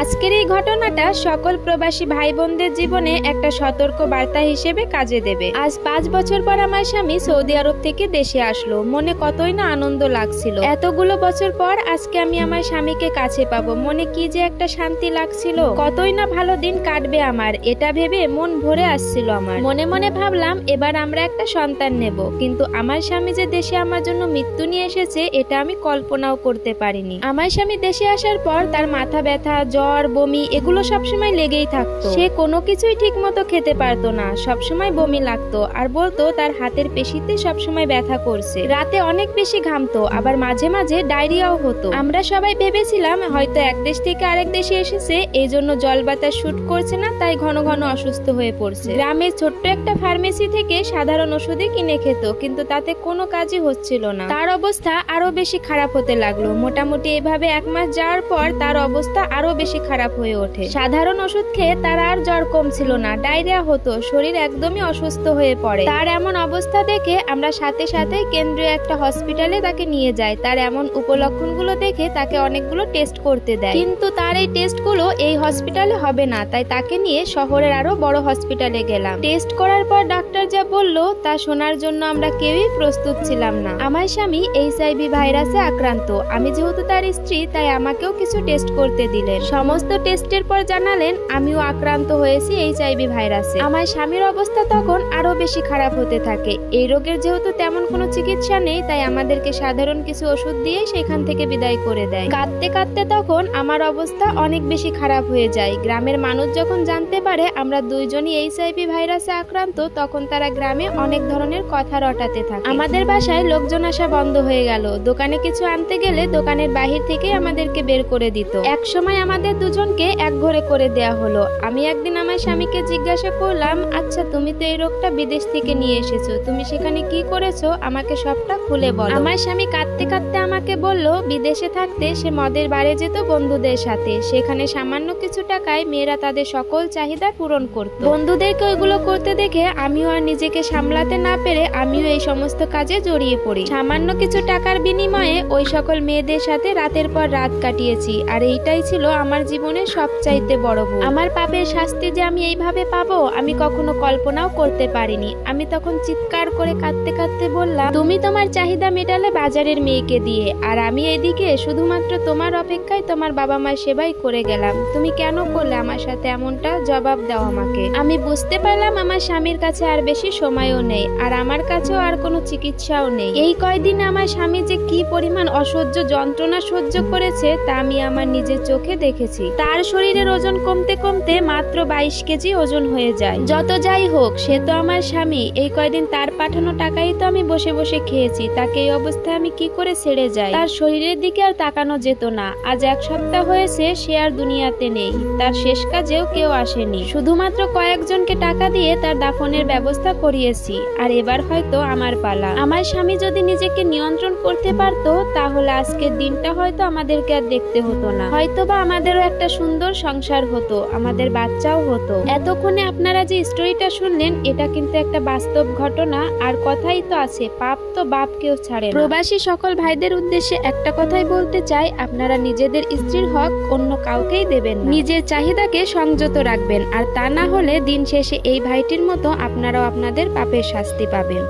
আজকের এই ঘটনাটা সকল প্রবাসী ভাই বোনদের জীবনে একটা সতর্ক বার্তা হিসেবে কাজে দেবে। আজ 5 বছর পর আমার স্বামী সৌদি আরব থেকে দেশে আসলো। মনে কতই না আনন্দ লাগছিল। এতগুলো বছর পর আজকে আমি আমার স্বামীকে কাছে পাবো। মনে কি যে একটা শান্তি লাগছিল। কতই না ভালো দিন কাটবে আমার, এটা ভেবে মন ভরে আসছিল আমার। মনে মনে ভাবলাম এবার আমরা একটা সন্তান নেব, কিন্তু আমার স্বামী যে দেশে আমার জন্য মৃত্যু নিয়ে এসেছে এটা আমি কল্পনাও করতে পারিনি। আমার স্বামী দেশে আসার পর তার মাথা ব্যথা, জ্বর, বমি এগুলো সবসময় লেগেই থাকতো। সে কোনো কিছুই ঠিক মতো খেতে পারতো না, সবসময় বমি লাগতো আর বলতো তার হাতের পেশিতে সবসময় ব্যথা করছে। রাতে অনেক বেশি ঘামতো, আবার মাঝে মাঝে ডায়রিয়াও হতো। আমরা সবাই ভেবেছিলাম হয়তো এক দেশ থেকে আরেক দেশে এসেছে, এই জন্য জল বাতাস শুট করছে না, তাই ঘন ঘন অসুস্থ হয়ে পড়ছে। গ্রামের ছোট্ট একটা ফার্মেসি থেকে সাধারণ ওষুধই কিনে খেত, কিন্তু তাতে কোনো কাজই হচ্ছিল না। তার অবস্থা আরো বেশি খারাপ হতে লাগলো। মোটামুটি এভাবে 1 মাস যাওয়ার পর তার অবস্থা আরো বেশি খারাপ হয়ে ওঠে। সাধারণ ওষুধ খেয়ে তার আর জ্বর কমছিল না, ডায়রিয়া হতো, শরীর একদমই অসুস্থ হয়ে পড়ে। তার এমন অবস্থা দেখে আমরা সাথে সাথে কেন্দ্রীয় একটা হসপিটালে তাকে নিয়ে যাই। তার এমন উপলক্ষণগুলো দেখে তাকে অনেকগুলো টেস্ট করতে দেয়, কিন্তু তার এই টেস্টগুলো এই হসপিটালে হবে না, তাই তাকে নিয়ে শহরের আরো বড় হসপিটালে গেলাম। টেস্ট করার পর ডাক্তার যা বলল তা শোনার জন্য আমরা কেউই প্রস্তুত ছিলাম না। আমার স্বামী HIV ভাইরাসে আক্রান্ত। আমি যেহেতু তার স্ত্রী, তাই আমাকেও কিছু টেস্ট করতে দিলেন। সমস্ত টেস্টের পর জানালেন আমিও আক্রান্ত হয়েছি HIV ভাইরাসে। আমার স্বামীর অবস্থা তখন আরো বেশি খারাপ হতে থাকে। এই রোগের যেহেতু তেমন কোনো চিকিৎসা নেই, তাই আমাদেরকে সাধারণ কিছু ওষুধ দিয়ে সেখান থেকে বিদায় করে দেয়। কাঁদতে কাঁদতে তখন আমার অবস্থা অনেক বেশি খারাপ হয়ে যায়। গ্রামের মানুষ যখন জানতে পারে আমরা দুইজনই HIV ভাইরাসে আক্রান্ত, তখন তারা গ্রামে অনেক ধরনের কথা রটাতে থাকে। আমাদের বাসায় লোকজন আসা বন্ধ হয়ে গেল। দোকানে কিছু আনতে গেলে দোকানের বাহির থেকে আমাদেরকে বের করে দিত। এক সময় আমাদের দুজনকে এক ঘরে করে দেয়া হলো। আমি একদিন আমার স্বামীকে জিজ্ঞাসা করলাম, আচ্ছা তুমি তো এই রোগটা বিদেশ থেকে নিয়ে এসেছো, তুমি সেখানে কি করেছো আমাকে সবটা খুলে বলো। আমার স্বামী কাঁদতে কাঁদতে আমাকে বলল বিদেশে থাকতে সে মদের বারে যেত বন্ধুদের সাথে। সেখানে সামান্য কিছু টাকায় মেয়েরা তাদের সকল চাহিদা পূরণ করত। বন্ধুদেরকে ওইগুলো করতে দেখে আমিও আর নিজেকে সামলাতে না পেরে আমিও এই সমস্ত কাজে জড়িয়ে পড়ি। সামান্য কিছু টাকার বিনিময়ে ওই সকল মেয়েদের সাথে রাতের পর রাত কাটিয়েছি, আর এইটাই ছিল আমার জীবনের সবচাইতে বড় ভুল। আমার পাপের শাস্তি যে আমি এইভাবে পাবো আমি কখনো কল্পনাও করতে পারিনি। আমি তখন চিৎকার করে কাঁদতে কাঁদতে বললাম, তুমি তোমার চাহিদা মেটালে বাজারের মেয়েকে দিয়ে, আর আমি এদিকে শুধুমাত্র তোমার অপেক্ষায় তোমার বাবা মার সেবাই করে গেলাম। তুমি কেন করলে আমার সাথে এমনটা? জবাব দাও আমাকে। আমি বুঝতে পারলাম আমার স্বামীর কাছে আর বেশি সময়ও নেই, আর আমার কাছেও আর কোনো চিকিৎসাও নেই। এই কয়দিনে আমার স্বামী যে কি পরিমাণ অসহ্য যন্ত্রণা সহ্য করেছে তা আমি আমার নিজের চোখে দেখেছি। তার শরীরের ওজন কমতে কমতে মাত্র 22 কেজি ওজন হয়ে যায়। যত যাই হোক, সে তো আমার স্বামী। এই কয়দিন তার পাঠানো টাকাই তো আমি বসে বসে খেয়েছি। তাকে এই অবস্থায় আমি কি করে ছেড়ে যাই? তার শরীরের দিকে আর তাকানো যেত না। আজ 1 সপ্তাহ হয়েছে সে আর দুনিয়াতে নেই। তার শেষ কাজেও কেউ আসেনি। শুধুমাত্র কয়েকজনকে টাকা দিয়ে তার দাফনের ব্যবস্থা করিয়েছি, আর এবার হয়তো আমার পালা। আমার স্বামী যদি নিজেকে নিয়ন্ত্রণ করতে পারতো, তাহলে আজকের দিনটা হয়তো আমাদেরকে আর দেখতে হতো না। হয়তোবা আমাদেরও একটা সুন্দর সংসার হতো, আমাদের বাচ্চাও হতো। এতক্ষণে আপনারা যে স্টোরিটা শুনলেন এটা কিন্তু একটা বাস্তব ঘটনা। আর কথাই তো আছে, পাপ তো বাপ কেউ ছাড়ে না। প্রবাসী সকল ভাইদের উদ্দেশ্যে একটা কথাই বলতে চাই, আপনারা নিজেদের স্ত্রীর হক অন্য কাউকেই দেবেন না। নিজের চাহিদাকে সংযত রাখবেন, আর তা না হলে দিন শেষে এই ভাইটির মতো আপনারাও আপনাদের পাপের শাস্তি পাবেন।